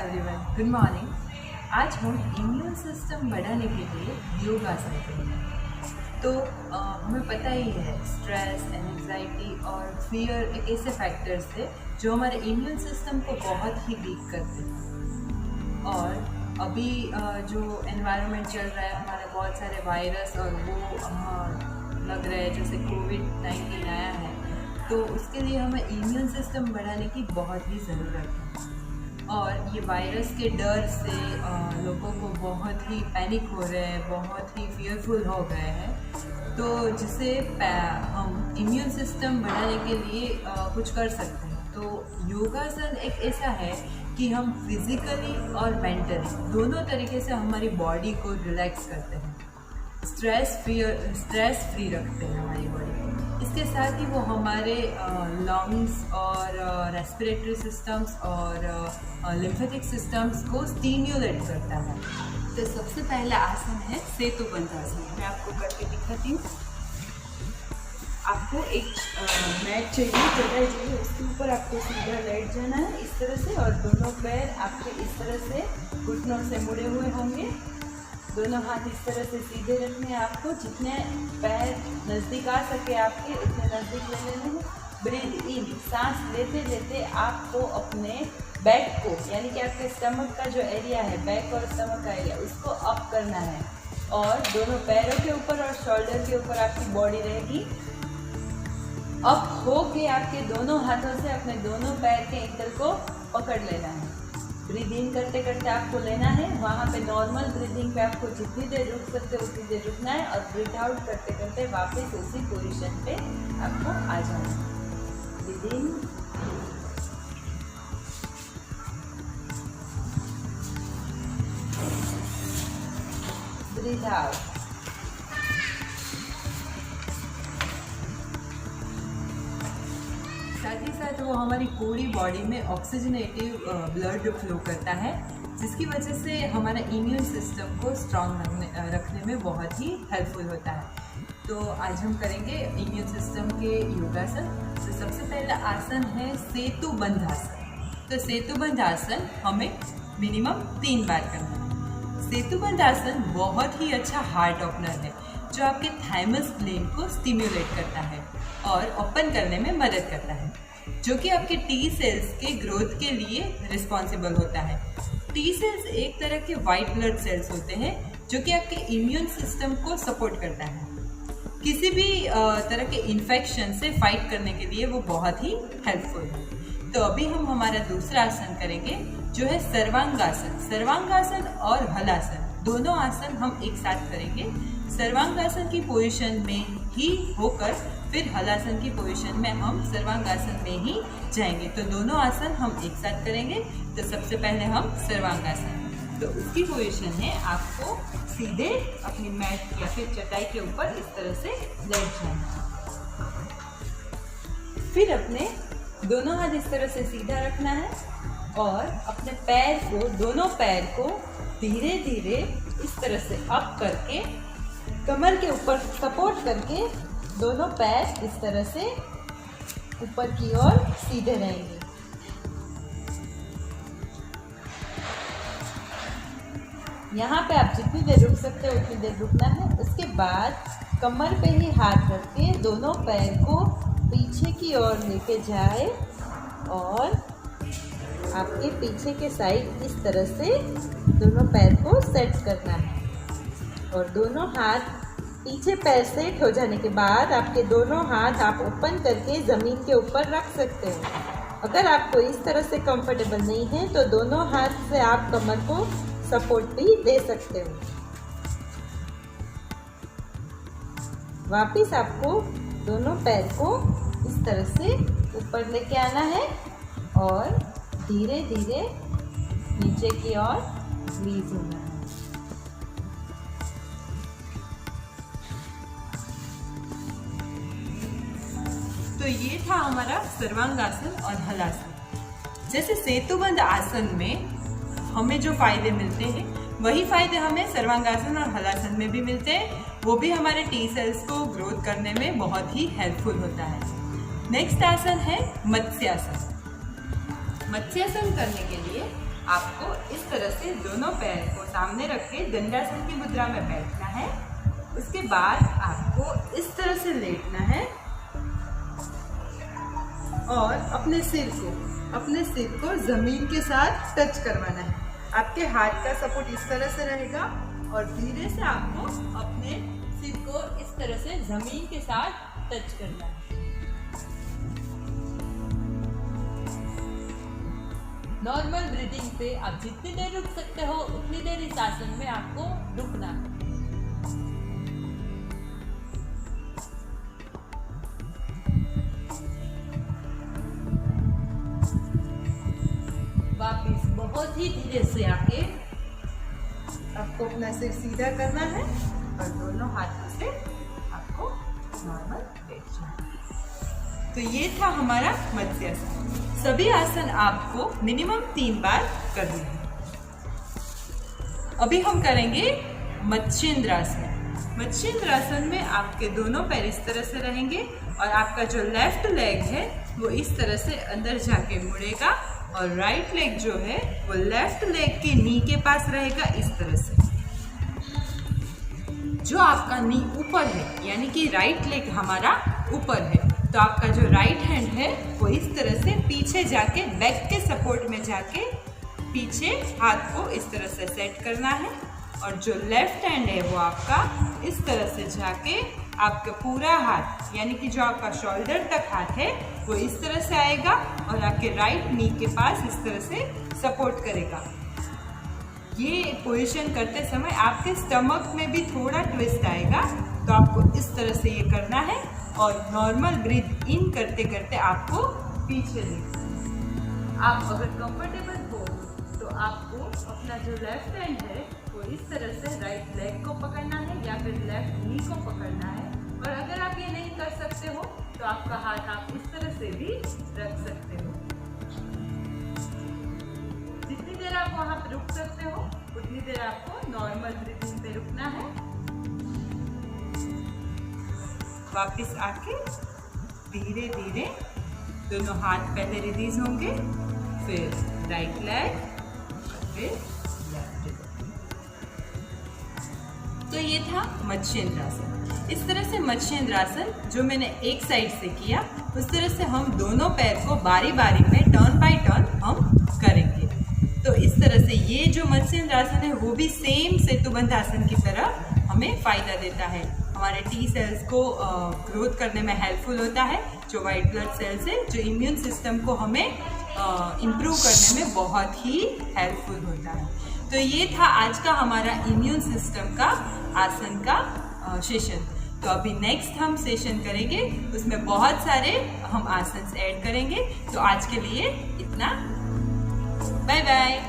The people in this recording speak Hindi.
Everyone, good morning. आज हम इम्यून सिस्टम बढ़ाने के लिए योगासन करेंगे। तो हमें पता ही है स्ट्रेस, एंजाइटी और फियर एक ऐसे फैक्टर्स है जो हमारे इम्यून सिस्टम को बहुत ही वीक करते हैं। और अभी जो एनवायरनमेंट चल रहा है, हमारे बहुत सारे वायरस और वो लग रहा है जैसे कोविड-19 आया है, तो उसके लिए हमें इम्यून सिस्टम बढ़ाने की बहुत ही ज़रूरत है। और ये वायरस के डर से लोगों को बहुत ही पैनिक हो रहे हैं, बहुत ही फियरफुल हो गए हैं। तो जिससे हम इम्यून सिस्टम बढ़ाने के लिए कुछ कर सकते हैं। तो योगासन एक ऐसा है कि हम फिज़िकली और मेंटली दोनों तरीके से हमारी बॉडी को रिलैक्स करते हैं, स्ट्रेस फ्री रखते हैं हमारी बॉडी को। इसके साथ ही वो हमारे लंग्स और रेस्पिरेटरी सिस्टम्स और लिम्फेटिक सिस्टम्स को स्टिम्युलेट करता है। तो सबसे पहला आसन है सेतुबंध आसन। मैं आपको करके दिखाती हूँ। आपको एक मैट चाहिए, चटाई चाहिए, उसके ऊपर आपको सीधा लेट जाना है इस तरह से, और दोनों पैर आपके इस तरह से घुटनों से मुड़े हुए होंगे। दोनों हाथ इस तरह से सीधे रखने हैं। आपको जितने पैर नज़दीक आ सके आपके उतने नज़दीक ले लेने हैं। ब्रीथ इन, सांस लेते लेते आपको अपने बैक को, यानी कि आपके स्टमक का जो एरिया है, बैक और स्टमक का एरिया, उसको अप करना है। और दोनों पैरों के ऊपर और शोल्डर के ऊपर आपकी बॉडी रहेगी। अप हो के आपके दोनों हाथों से अपने दोनों पैर के एंकल को पकड़ लेना है। ब्रीद इन करते करते आपको लेना है। वहाँ पे नॉर्मल ब्रीदिंग पे आपको जितनी देर रुक सकते हो उतनी देर रुकना है, और ब्रीथ आउट करते करते वापस उसी पोजीशन पे आपको आ जाना है। Breathe in, breathe out. साथ ही साथ वो हमारी पूरी बॉडी में ऑक्सीजनेटिव ब्लड फ्लो करता है, जिसकी वजह से हमारा इम्यून सिस्टम को स्ट्रॉन्ग रखने में बहुत ही हेल्पफुल होता है। तो आज हम करेंगे इम्यून सिस्टम के योगासन। तो सबसे पहला आसन है सेतुबंध आसन। तो सेतुबंध आसन हमें मिनिमम 3 बार करना है। सेतुबंध आसन बहुत ही अच्छा हार्ट ओपनर है, जो आपके थाइमस ग्लैंड को स्टिम्युलेट करता है और ओपन करने में मदद करता है, जो कि आपके टी सेल्स के ग्रोथ के लिए रिस्पॉन्सिबल होता है। टी सेल्स एक तरह के वाइट ब्लड सेल्स होते हैं, जो कि आपके इम्यून सिस्टम को सपोर्ट करता है। किसी भी तरह के इन्फेक्शन से फाइट करने के लिए वो बहुत ही हेल्पफुल है। तो अभी हम हमारा दूसरा आसन करेंगे, जो है सर्वांगासन। सर्वांगासन और हलासन दोनों आसन हम एक साथ करेंगे। सर्वांगासन की पोजीशन में ही होकर फिर हलासन की पोजीशन में हम सर्वांगासन में ही जाएंगे। तो दोनों आसन हम एक साथ करेंगे। तो सबसे पहले हम सर्वांगासन, तो उसकी पोजीशन है आपको सीधे अपनी मैट या फिर चटाई के ऊपर इस तरह से लेट जाना। फिर अपने दोनों हाथ इस तरह से सीधा रखना है, और अपने पैर को, दोनों पैर को धीरे धीरे इस तरह से अप करके कमर के ऊपर सपोर्ट करके दोनों पैर इस तरह से ऊपर की ओर सीधे रहेंगे। यहाँ पे आप जितनी देर रुक सकते हो उतनी देर रुकना है। उसके बाद कमर पे ही हाथ रख के दोनों पैर को पीछे की ओर लेके जाए, और आपके पीछे के साइड इस तरह से दोनों पैर को सेट करना है। और दोनों हाथ पीछे पैर सेट हो जाने के बाद आपके दोनों हाथ आप ओपन करके ज़मीन के ऊपर रख सकते हो। अगर आपको इस तरह से कंफर्टेबल नहीं है तो दोनों हाथ से आप कमर को सपोर्ट भी दे सकते हो। वापिस आपको दोनों पैर को इस तरह से ऊपर लेके आना है, और धीरे धीरे नीचे की ओर रिलीज होना है। तो ये था हमारा सर्वांगासन और हलासन। जैसे सेतुबंध आसन में हमें जो फायदे मिलते हैं, वही फायदे हमें सर्वांगासन और हलासन में भी मिलते हैं। वो भी हमारे टी सेल्स को ग्रोथ करने में बहुत ही हेल्पफुल होता है। नेक्स्ट आसन है मत्स्यासन। मत्स्यासन करने के लिए आपको इस तरह से दोनों पैर को सामने रख के दंडासन की मुद्रा में बैठना है। उसके बाद आपको इस तरह से लेटना है और अपने सिर को जमीन के साथ टच करवाना है। आपके हाथ का सपोर्ट इस तरह से रहेगा और धीरे से आपको अपने सिर को इस तरह से जमीन के साथ टच करना है। नॉर्मल ब्रीदिंग पे आप जितनी देर रुक सकते हो उतनी देर इस आसन में आपको रुकना है। वापिस बहुत ही धीरे से आके आपको अपना सिर सीधा करना है और दोनों हाथों से आपको नॉर्मल बैठना है। तो ये था हमारा मत्स्यासन। सभी आसन आपको मिनिमम 3 बार करने हैं। अभी हम करेंगे मत्स्येंद्रासन। मत्स्येंद्रासन में आपके दोनों पैर इस तरह से रहेंगे और आपका जो लेफ्ट लेग है वो इस तरह से अंदर जाके मुड़ेगा और राइट लेग जो है वो लेफ्ट लेग के नी के पास रहेगा इस तरह से। जो आपका नी ऊपर है यानी कि राइट लेग हमारा ऊपर है, तो आपका जो राइट हैंड है वो इस तरह से पीछे जाके बैक के सपोर्ट में जाके पीछे हाथ को इस तरह से सेट करना है और जो लेफ्ट हैंड है वो आपका इस तरह से जाके आपका पूरा हाथ यानी कि जो आपका शोल्डर तक हाथ है वो इस तरह से आएगा और आपके राइट नी के पास इस तरह से सपोर्ट करेगा। ये पोजीशन करते समय आपके स्टमक में भी थोड़ा ट्विस्ट आएगा, तो आपको इस तरह से ये करना है और नॉर्मल ब्रीथ इन करते करते आपको पीछे लेना। आप अगर कंफर्टेबल हो तो आपको अपना जो लेफ्ट हैंड है वो इस तरह से राइट लेग को पकड़ना है या फिर लेफ्ट नी को पकड़ना है। और अगर आप ये नहीं कर सकते हो तो आपका हाथ आप इस तरह से भी रख सकते हो। जितनी देर आप वहां पर रुक सकते हो उतनी देर आपको नॉर्मल ब्रीथिंग पे रुकना है। वापस आके धीरे धीरे दोनों हाथ पहले रिलीज होंगे, फिर राइट लेग, फिर लेफ्ट लेग। तो ये था मत्स्येंद्रासन। इस तरह से मत्स्येंद्रासन जो मैंने एक साइड से किया उस तरह से हम दोनों पैर को बारी बारी में टर्न बाय टर्न हम करेंगे। तो इस तरह से ये जो मत्स्येंद्रासन है वो भी सेम सेतुबंध आसन की तरह हमें फायदा देता है। हमारे टी सेल्स को ग्रोथ करने में हेल्पफुल होता है। जो वाइट ब्लड सेल्स है जो इम्यून सिस्टम को हमें इम्प्रूव करने में बहुत ही हेल्पफुल होता है। तो ये था आज का हमारा इम्यून सिस्टम का आसन का सेशन। तो अभी नेक्स्ट हम सेशन करेंगे, उसमें बहुत सारे हम आसन ऐड करेंगे। तो आज के लिए इतना, बाय बाय।